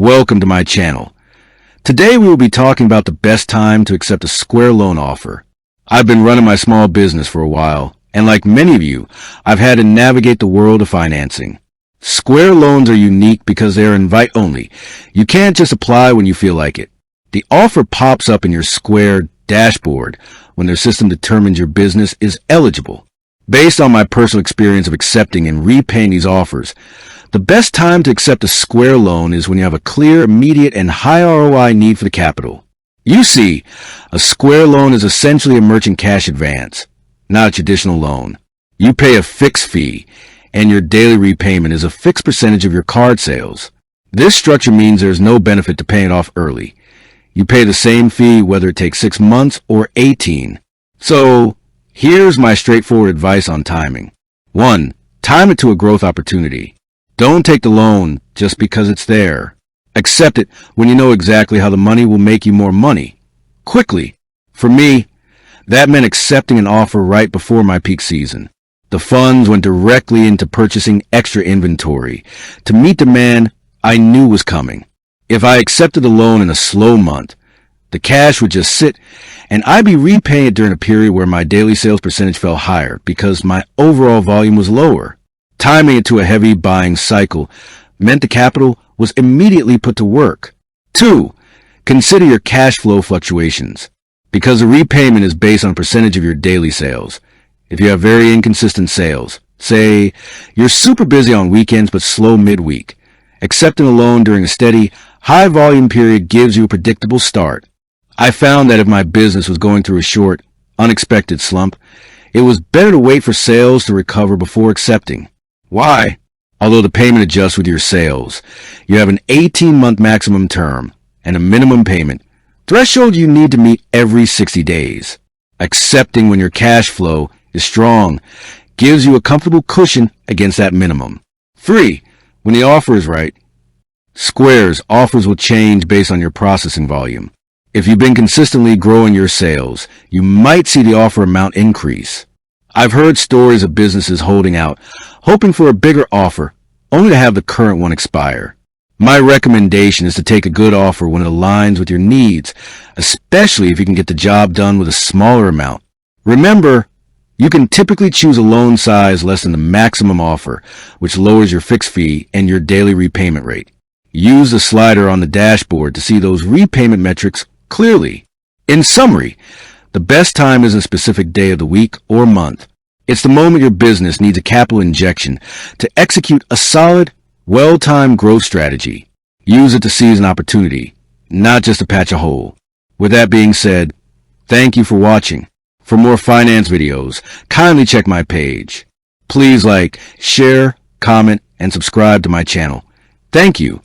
welcome to my channel. Today we will be talking about the best time to accept a Square loan offer. I've been running my small business for a while, and like many of you, I've had to navigate the world of financing. Square loans are unique because they are invite only. You can't just apply when you feel like it. The offer pops up in your Square dashboard when their system determines your business is eligible. Based on my personal experience of accepting and repaying these offers, the best time to accept a Square loan is when you have a clear, immediate, and high ROI need for the capital. You see, a Square loan is essentially a merchant cash advance, not a traditional loan. You pay a fixed fee, and your daily repayment is a fixed percentage of your card sales. This structure means there is no benefit to paying it off early. You pay the same fee whether it takes 6 months or 18. So, here's my straightforward advice on timing. 1. Time it to a growth opportunity. Don't take the loan just because it's there. Accept it when you know exactly how the money will make you more money. Quickly. For me, that meant accepting an offer right before my peak season. The funds went directly into purchasing extra inventory to meet demand I knew was coming. If I accepted a loan in a slow month, the cash would just sit, and I'd be repaying it during a period where my daily sales percentage fell higher because my overall volume was lower. Timing it to a heavy buying cycle meant the capital was immediately put to work. 2. Consider your cash flow fluctuations. Because the repayment is based on a percentage of your daily sales. If you have very inconsistent sales, say you're super busy on weekends but slow midweek, accepting a loan during a steady, high volume period gives you a predictable start. I found that if my business was going through a short, unexpected slump, it was better to wait for sales to recover before accepting. Why? Although the payment adjusts with your sales, you have an 18-month maximum term and a minimum payment threshold you need to meet every 60 days. Accepting when your cash flow is strong gives you a comfortable cushion against that minimum. 3. When the offer is right. Square's offers will change based on your processing volume. If you've been consistently growing your sales, you might see the offer amount increase. I've heard stories of businesses holding out, hoping for a bigger offer, only to have the current one expire. My recommendation is to take a good offer when it aligns with your needs, especially if you can get the job done with a smaller amount. Remember, you can typically choose a loan size less than the maximum offer, which lowers your fixed fee and your daily repayment rate. Use the slider on the dashboard to see those repayment metrics clearly. In summary, the best time isn't a specific day of the week or month. It's the moment your business needs a capital injection to execute a solid, well-timed growth strategy. Use it to seize an opportunity, not just to patch a hole. With that being said, thank you for watching. For more finance videos, kindly check my page. Please like, share, comment, and subscribe to my channel. Thank you.